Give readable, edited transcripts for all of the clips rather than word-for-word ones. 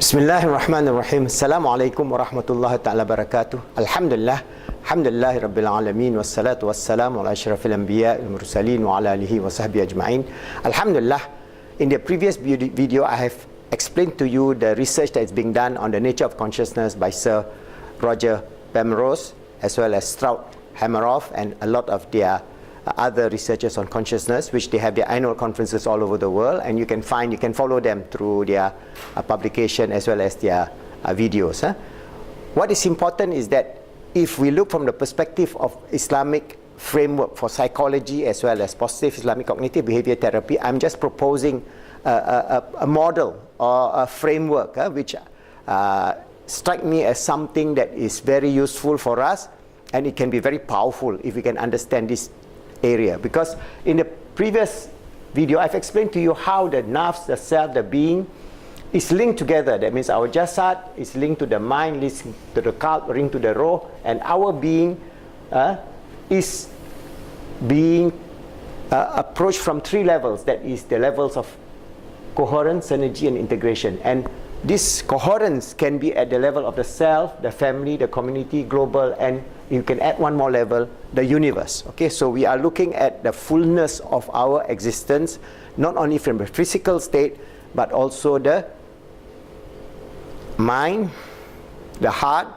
Bismillahirrahmanirrahim. Assalamualaikum warahmatullahi ta'ala barakatuh. Alhamdulillah Rabbil Alamin. Wassalatu wassalamu ala ashrafil anbiya wal mursalin wa ala alihi wa sahbihi ajma'in. Alhamdulillah, in the previous video I have explained to you the research that is being done on the nature of consciousness by Sir Roger Penrose, as well as Strout Hameroff and a lot of their other researchers on consciousness, which they have their annual conferences all over the world, and you can follow them through their publication as well as their videos. What is important is that if we look from the perspective of Islamic framework for psychology as well as positive Islamic cognitive behavior therapy, I'm just proposing a model or a framework which strike me as something that is very useful for us, and it can be very powerful if we can understand this area. Because in the previous video I've explained to you how the nafs, the self, the being is linked together. That means our jasad is linked to the mind, linked to the qalb, linked to the roh, and our being is being approached from three levels. That is the levels of coherence, synergy and integration. And this coherence can be at the level of the self, the family, the community, global, and you can add one more level, the universe. Okay, so we are looking at the fullness of our existence, not only from the physical state, but also the mind, the heart,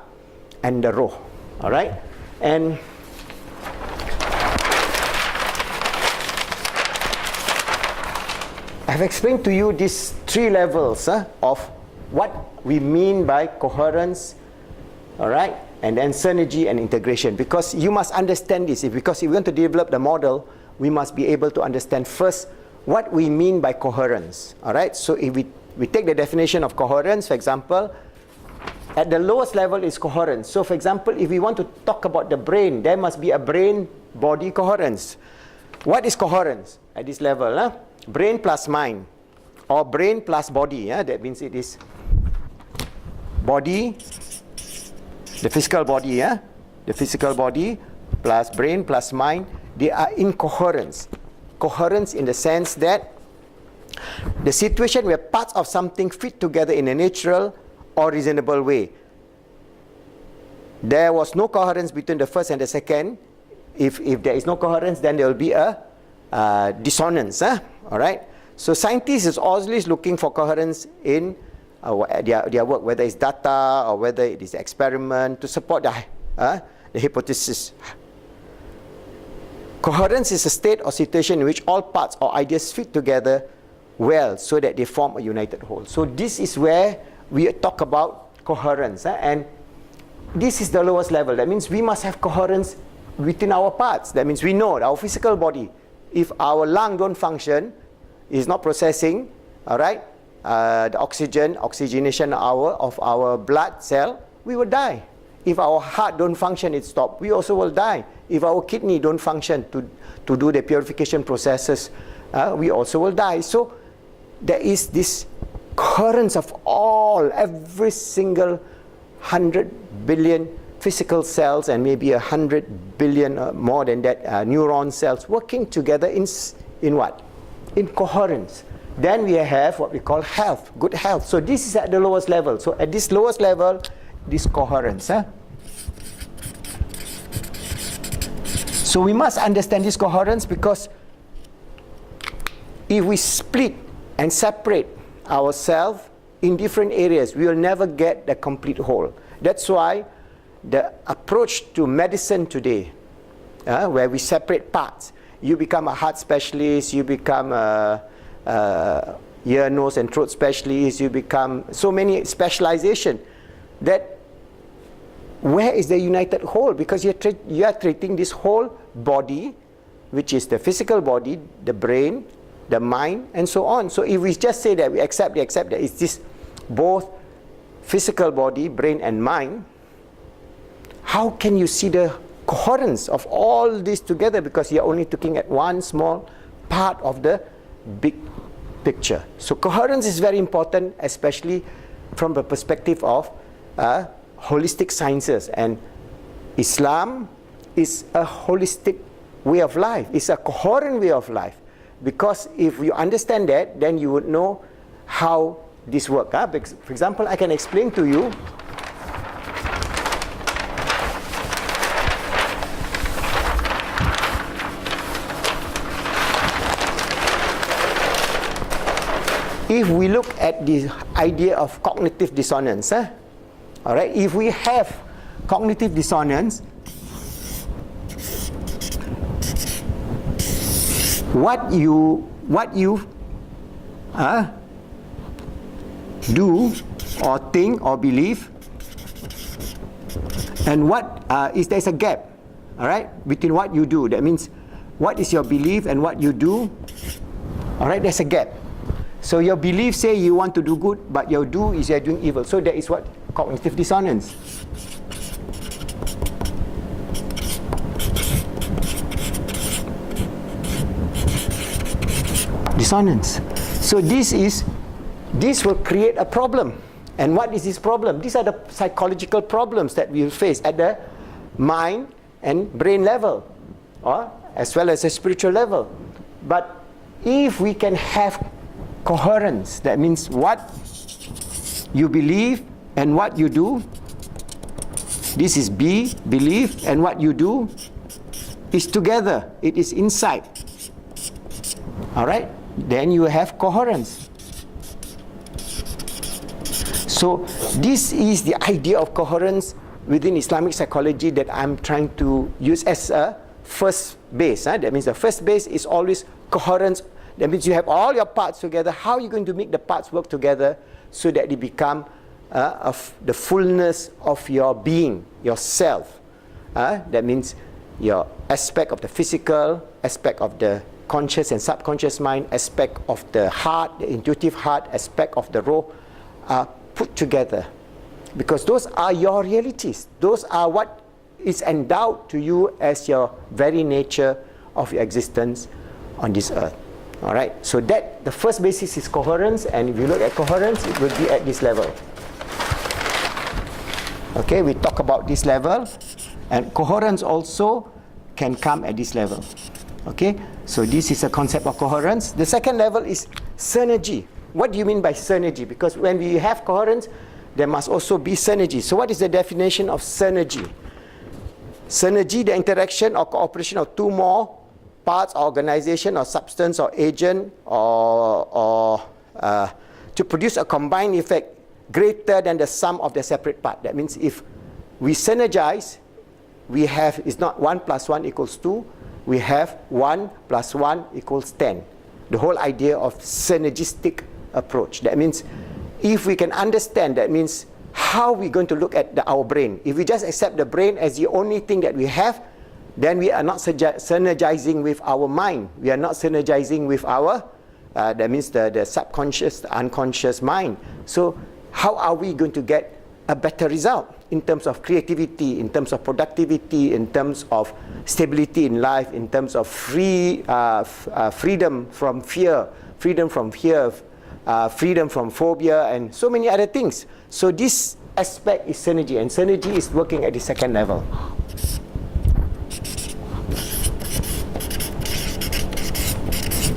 and the roh. All right, and I've explained to you these three levels of what we mean by coherence, all right, and then synergy and integration. Because you must understand this. Because if we want to develop the model, we must be able to understand first what we mean by coherence. All right. So if we take the definition of coherence, for example, at the lowest level is coherence. So for example, if we want to talk about the brain, there must be a brain-body coherence. What is coherence at this level? Brain plus mind, or brain plus body. That means it is body, the physical body, the physical body plus brain plus mind, they are in coherence. Coherence in the sense that the situation where parts of something fit together in a natural or reasonable way. There was no coherence between the first and the second. If there is no coherence, then there will be a dissonance. All right. So scientists is always looking for coherence in their work, whether it's data or whether it is experiment to support the hypothesis. Coherence is a state or situation in which all parts or ideas fit together well so that they form a united whole. So this is where we talk about coherence, and this is the lowest level. That means we must have coherence within our parts. That means we know our physical body. If our lung don't function, is not processing, all right, the oxygenation of our blood cell, we will die. If our heart don't function, it stop, we also will die. If our kidney don't function to do the purification processes, we also will die. So there is this coherence of every single 100 billion physical cells and maybe 100 billion more than that neuron cells working together in what? In coherence. Then we have what we call health, good health. So this is at the lowest level. So at this lowest level, this coherence. So we must understand this coherence, because if we split and separate ourselves in different areas, we will never get the complete whole. That's why the approach to medicine today, where we separate parts, you become a heart specialist, you become a ear, nose and throat specialist, you become so many specialization, that where is the united whole? Because you are treating this whole body, which is the physical body, the brain, the mind, and so on. So if we just say that we accept that it's this both physical body, brain and mind, how can you see the coherence of all this together? Because you're only looking at one small part of the big picture. So coherence is very important, especially from the perspective of holistic sciences. And Islam is a holistic way of life. It's a coherent way of life. Because if you understand that, then you would know how this work. For example, I can explain to you. If we look at the idea of cognitive dissonance, all right, if we have cognitive dissonance, what you do or think or believe, and what is there's a gap, all right, between what you do. That means what is your belief and what you do. All right, there's a gap. So your belief say you want to do good, but your do is you're doing evil. So that is what cognitive dissonance. Dissonance. So this will create a problem. And what is this problem? These are the psychological problems that we will face at the mind and brain level, or as well as a spiritual level. But if we can have coherence, that means what you believe and what you do, this is belief, and what you do is together, it is inside. All right, then you have coherence. So this is the idea of coherence within Islamic psychology that I'm trying to use as a first base. That means the first base is always coherence. That means you have all your parts together. How are you going to make the parts work together so that they become of the fullness of your being, yourself? That means your aspect of the physical, aspect of the conscious and subconscious mind, aspect of the heart, the intuitive heart, aspect of the raw, are put together. Because those are your realities. Those are what is endowed to you as your very nature of your existence on this earth. All right, so that the first basis is coherence, and if you look at coherence, it will be at this level. Okay, we talk about this level, and coherence also can come at this level. Okay, so this is a concept of coherence. The second level is synergy. What do you mean by synergy? Because when we have coherence, there must also be synergy. So what is the definition of synergy? Synergy, the interaction or cooperation of two more parts, or organization, or substance, or agent, or to produce a combined effect greater than the sum of the separate part. That means if we synergize, we have, it's not 1 + 1 = 2, we have 1 + 1 = 10. The whole idea of synergistic approach. That means if we can understand, that means how we're going to look at our brain. If we just accept the brain as the only thing that we have, then we are not synergizing with our mind. We are not synergizing with our, that means the subconscious, the unconscious mind. So how are we going to get a better result in terms of creativity, in terms of productivity, in terms of stability in life, in terms of freedom from fear, freedom from phobia, and so many other things. So this aspect is synergy, and synergy is working at the second level.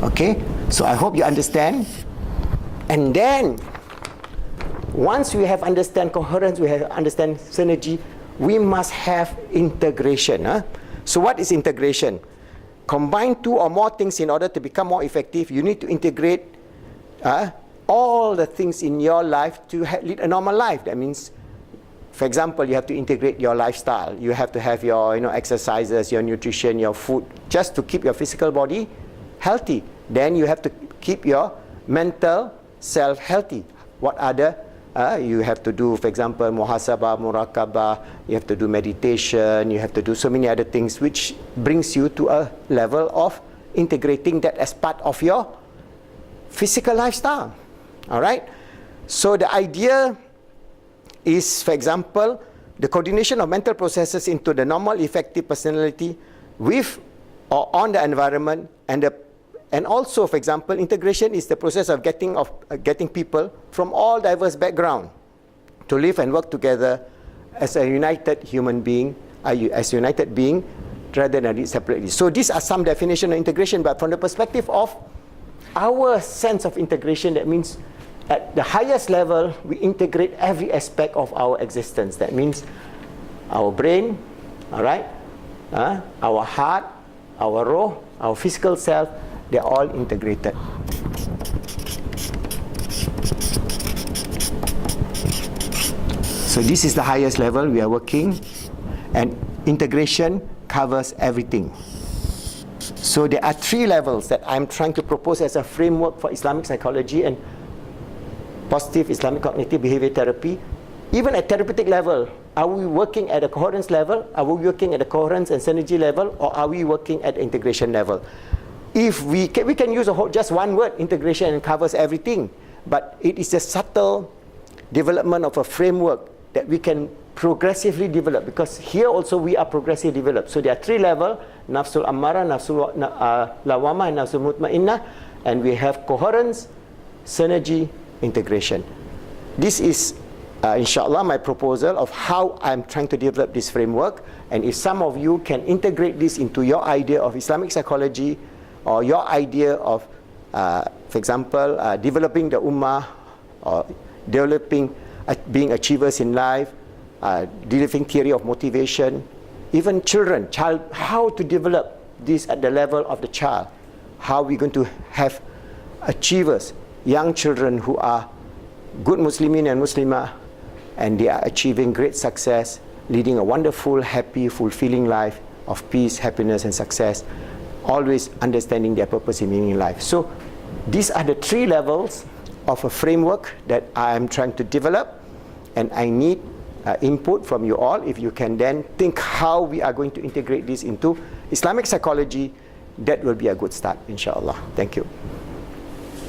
Okay, so I hope you understand. And then once we have understand coherence, we have understand synergy, we must have integration. So what is integration? Combine two or more things in order to become more effective. You need to integrate all the things in your life to lead a normal life. That means, for example, you have to integrate your lifestyle. You have to have your exercises, your nutrition, your food, just to keep your physical body healthy. Then you have to keep your mental self healthy. What other you have to do, for example, muhasabah, murakabah, you have to do meditation, you have to do so many other things, which brings you to a level of integrating that as part of your physical lifestyle. All right, so the idea is, for example, the coordination of mental processes into the normal effective personality with or on the environment, and also, for example, integration is the process of getting people from all diverse backgrounds to live and work together as a united human being, as a united being, rather than separately. So these are some definition of integration, but from the perspective of our sense of integration, that means at the highest level, we integrate every aspect of our existence. That means our brain, all right, our heart, our roh, our physical self, they're all integrated. So this is the highest level we are working, and integration covers everything. So there are 3 levels that I'm trying to propose as a framework for Islamic psychology and positive Islamic cognitive behavior therapy. Even at therapeutic level, are we working at a coherence level? Are we working at a coherence and synergy level? Or are we working at integration level? If we can use just one word, integration, and covers everything. But it is a subtle development of a framework that we can progressively develop, because here also we are progressively developed. So there are 3 levels: nafsul ammara, nafsul lawama, and nafsul mutmainnah, and we have coherence, synergy, integration. This is inshallah my proposal of how I'm trying to develop this framework. And if some of you can integrate this into your idea of Islamic psychology, or your idea of for example developing the ummah, or developing being achievers in life, developing theory of motivation, even child, how to develop this at the level of the child. How are we going to have achievers, young children who are good Muslimin and Muslimah, and they are achieving great success, leading a wonderful, happy, fulfilling life of peace, happiness, and success, always understanding their purpose in meaning in life. So these are the 3 levels of a framework that I am trying to develop, and I need input from you all. If you can then think how we are going to integrate this into Islamic psychology, that will be a good start, inshallah. Thank you.